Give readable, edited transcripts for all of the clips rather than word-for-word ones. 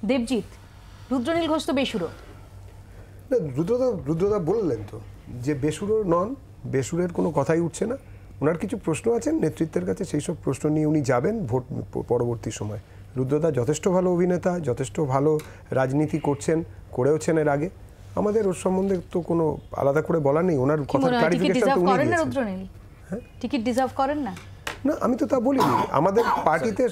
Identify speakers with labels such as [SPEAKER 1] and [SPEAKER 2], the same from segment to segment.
[SPEAKER 1] দেবজিৎ, রুদ্রনীল ঘোষ তো বেসুরো।
[SPEAKER 2] না, রুদ্রদা বললেন তো যে বেসুরো নন, বেসুরের কোনো কথাই উঠছে না। ওনার কিছু প্রশ্ন আছেন নেতৃত্বের কাছে, সেই সব প্রশ্ন নিয়ে উনি যাবেন ভোট পরবর্তী সময়। রুদ্রদা যথেষ্ট ভালো অভিনেতা, যথেষ্ট ভালো রাজনীতি করেওছেন এর আগে। আমাদের ওর সম্বন্ধে তো কোনো আলাদা করে বলার নেই। ওনার কথার ক্লারিফিকেশন তো উনি দিয়েছেন।
[SPEAKER 1] রুদ্রনীল টিকিট ডিজার্ভ করেন না?
[SPEAKER 2] না, আমি তো তা বলিনি। আমাদের পার্টিতে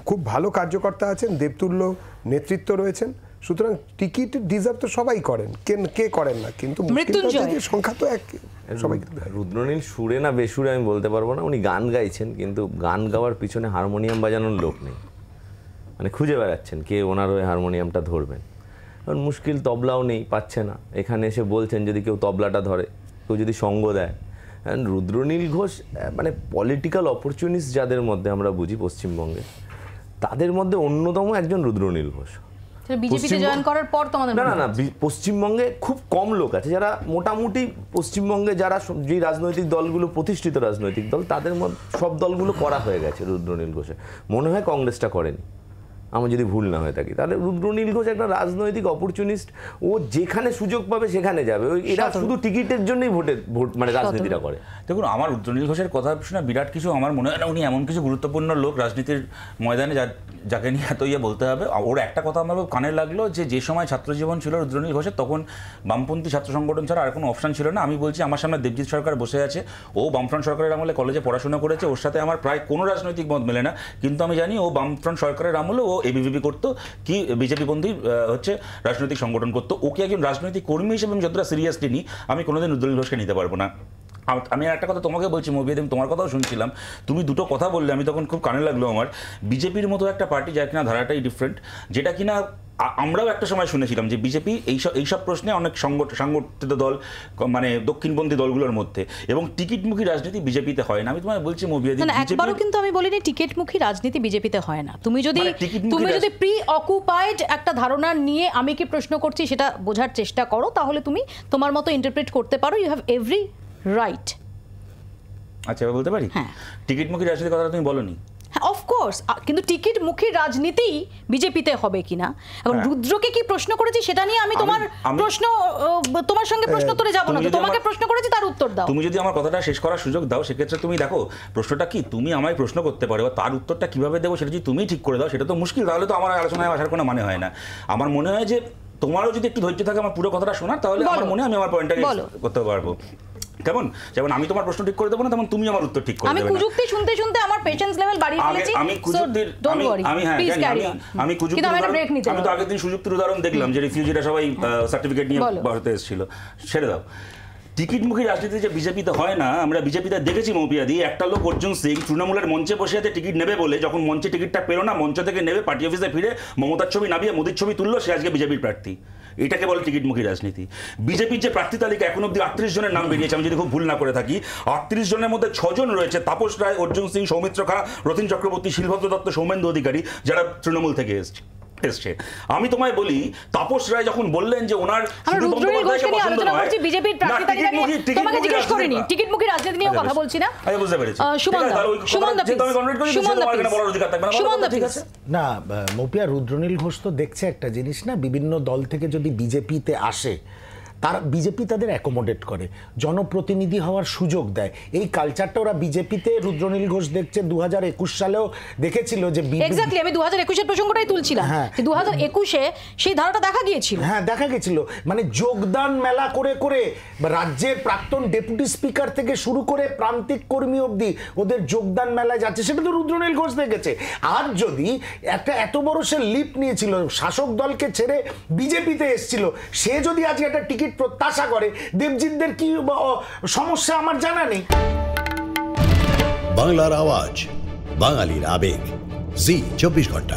[SPEAKER 2] খুব ভালো কার্যকর্তা আছেন, দেবতুল্য নেতৃত্ব রয়েছেন, সুতরাং টিকিট ডিজার্ভ তো সবাই করেন, কে করেন না, কিন্তু সংখ্যা তো এক। সবাই
[SPEAKER 3] রুদ্রনীল সুরে না বেসুরে আমি বলতে পারবো না, উনি গান গাইছেন, কিন্তু গান গাওয়ার পিছনে হারমোনিয়াম বাজানোর লোক নেই, মানে খুঁজে বেড়াচ্ছেন কে ওনার ওই হারমোনিয়ামটা ধরবেন। কারণ মুশকিল, তবলাও নেই, পাচ্ছে না। এখানে এসে বলছেন যদি কেউ তবলাটা ধরে, কেউ যদি সঙ্গ দেয়। রুদ্রনীল ঘোষ মানে পলিটিক্যাল অপরচুনিস্ট যাদের মধ্যে আমরা বুঝি পশ্চিমবঙ্গে, তাদের মধ্যে অন্যতম একজন রুদ্রনীল ঘোষ।
[SPEAKER 1] বিজেপিতে জয়েন করার পর তোমাদের
[SPEAKER 3] না, পশ্চিমবঙ্গে খুব কম লোক আছে যারা মোটামুটি পশ্চিমবঙ্গে যারা যে রাজনৈতিক দলগুলো প্রতিষ্ঠিত রাজনৈতিক দল, তাদের মধ্যে সব দলগুলো করা হয়ে গেছে রুদ্রনীল ঘোষের। মনে হয় কংগ্রেসটা করেনি, আমার যদি ভুল না হয়ে থাকি। তাহলে রুদ্রনীল ঘোষ একটা রাজনৈতিক অপরচুনিস্ট, ও যেখানে সুযোগ পাবে সেখানে যাবে। এরা শুধু টিকিটের জন্যই ভোট মানে রাজনীতিটা করে।
[SPEAKER 4] দেখুন, আমার রুদ্রনীল ঘোষের কথা শুনে বিরাট কিছু আমার মনে হয় না উনি এমন কিছু গুরুত্বপূর্ণ লোক রাজনীতির ময়দানে যাকে নিয়ে এত বলতে হবে। ওর একটা কথা আমার কানে লাগলো, যে সময় ছাত্রজীবন ছিল রুদ্রনীল ঘোষের, তখন বামপন্থী ছাত্র সংগঠন ছাড়া আর কোনো অপশন ছিল না। আমি বলছি, আমার সামনে দেবজিৎ সরকার বসে আছে, ও বামফ্রন্ট সরকারের আমলে কলেজে পড়াশোনা করেছে, ওর সাথে আমার প্রায় কোনো রাজনৈতিক মত মেলে না, কিন্তু আমি জানি ও বামফ্রন্ট সরকারের আমলে ও এবিভিপি করতো, কি বিজেপি বন্ধী রাজনৈতিক সংগঠন করতো। ওকে একজন রাজনৈতিক কর্মী হিসেবে আমি যতটা সিরিয়াসলি নিই, আমি কোনোদিন রুদ্রনীল ঘোষকে নিতে পারবো না। আমি একটা কথা তোমাকে বলছি মবিয়াদি, তোমার কথাও শুনছিলাম, তুমি দুটো কথা বললে, আমি তখন খুব কানে লাগলো আমার। বিজেপির মতো একটা পার্টি যার কিনা ধারাটাই ডিফারেন্ট, যেটা কিনা আমরাও একটা সময় শুনেছিলাম যে বিজেপি এইসব প্রশ্নে অনেক সংগঠিত দল, মানে দক্ষিণপন্থী দলগুলোর মধ্যে, এবং টিকিটমুখী রাজনীতি বিজেপিতে হয় না। আমি তোমায় বলছি মবিয়াদি,
[SPEAKER 1] একবারও কিন্তু আমি বলিনি টিকিটমুখী রাজনীতি বিজেপিতে হয় না। তুমি যদি প্রি অকুপাইড একটা ধারণা নিয়ে আমি কি প্রশ্ন করছি সেটা বোঝার চেষ্টা করো, তাহলে তুমি তোমার মতো ইন্টারপ্রেট করতে পারো। You have every right.
[SPEAKER 4] আচ্ছা, এবার বলতে পারি, টিকিটমুখী রাজনীতির কথাটা তুমি বলোনি।
[SPEAKER 1] হ্যাঁ, অফকোর্স, কিন্তু টিকিটমুখী রাজনীতি বিজেপিতে হবে কিনা, এবং রুদ্রকে কি প্রশ্ন করেছি সেটা নিয়ে আমি তোমার সঙ্গে প্রশ্নোত্তরে যাব না। তোমাকে প্রশ্ন করেছি, তার উত্তর দাও।
[SPEAKER 4] তুমি যদি আমার কথাটা শেষ করার সুযোগ দাও, সেক্ষেত্রে তুমি দেখো প্রশ্নটা কি, তুমি আমায় প্রশ্ন করতে পারো, তার উত্তরটা কিভাবে দেবো সেটা যদি তুমি ঠিক করে দাও, সেটা তো মুশকিল। তাহলে তো আমার আলোচনায় আসার কোনো মানে হয় না। আমার মনে হয় যে তোমারও যদি একটু ধৈর্য থাকে আমার পুরো কথাটা শোনার, তাহলে আমার মনে হয় আমি আমার পয়েন্টটাকে করতে পারবো। কেমন? যেমন আমি তোমার প্রশ্ন ঠিক করে দেবো না, তেমন তুমি আমার উত্তর ঠিক করে দেবে না।
[SPEAKER 1] আমি কুযুক্তি শুনতে শুনতে আমার পেশেন্স লেভেল বাড়িয়ে ফেলেছি। আমি
[SPEAKER 4] তো আগের দিন সুযুক্তির উদাহরণ দেখলাম যে রিফিউজিরা সবাই সার্টিফিকেট নিয়ে ভারতে এসেছিল। ছেড়ে দাও, টিকিটমুখী রাজনীতি যে বিজেপিতে হয় না, আমরা বিজেপিতে দেখেছি মৌপিয়াদি, একটা লোক অর্জুন সিং তৃণমূলের মঞ্চে বসে আছে টিকিট নেবে বলে, যখন মঞ্চে টিকিটটা পেলো না, মঞ্চ থেকে নেবে পার্টি অফিসে ফিরে মমতার ছবি নামিয়ে মোদির ছবি তুললো, সে আজকে বিজেপির প্রার্থী। এটাকে বলে টিকিটমুখী রাজনীতি। বিজেপির যে প্রার্থী তালিকা এখন অব্দি 38 জনের নাম বেরিয়েছে, আমি যদি খুব ভুল না করে থাকি। 38 জনের মধ্যে 6 জন রয়েছে, তাপস রায়, অর্জুন সিং, সৌমিত্র খা, রতিন চক্রবর্তী, শিলভদ্র দত্ত, সৌমেন্দু অধিকারী, যারা তৃণমূল থেকে এসছে। আমি তোমায় বলি, তাপস রায় যখন বললেন যে ওনার
[SPEAKER 1] টিকিটমুখী রাজনীতি নিয়ে কথা বলছি না,
[SPEAKER 4] আমি বুঝতে পেরেছি।
[SPEAKER 5] না, মৌপিয়া, রুদ্রনীল ঘোষ তো দেখছে একটা জিনিস না, বিভিন্ন দল থেকে যদি বিজেপিতে আসে, তারা বিজেপি তাদের অ্যাকোমোডেট করে, জনপ্রতিনিধি হওয়ার সুযোগ দেয়। এই কালচারটা ওরা বিজেপিতে রুদ্রনীল ঘোষ দেখছে। 2021 সালেও দেখেছিল যে
[SPEAKER 1] এক্স্যাক্টলি, আমি 2021 প্রসঙ্গটাই তুলছিলাম। 2021-এ সেই ধারাটা দেখা গিয়েছিল।
[SPEAKER 5] হ্যাঁ, দেখা গেছিল, মানে যোগদান মেলা করে করে রাজ্যের প্রাক্তন ডেপুটি স্পিকার থেকে শুরু করে প্রান্তিক কর্মী অবধি ওদের যোগদান মেলায় যাচ্ছে, সেটা তো রুদ্রনীল ঘোষ দেখেছে। আর যদি একটা এত বড় সে লিপ নিয়েছিল, শাসক দলকে ছেড়ে বিজেপিতে এসেছিল, সে যদি আজকে একটা টিকিট প্রত্যাশা করে, দেবজিৎদের কি সমস্যা আমার জানা নেই।
[SPEAKER 6] বাংলার আওয়াজ, বাঙালির আবেগ, জি 24 ঘন্টা।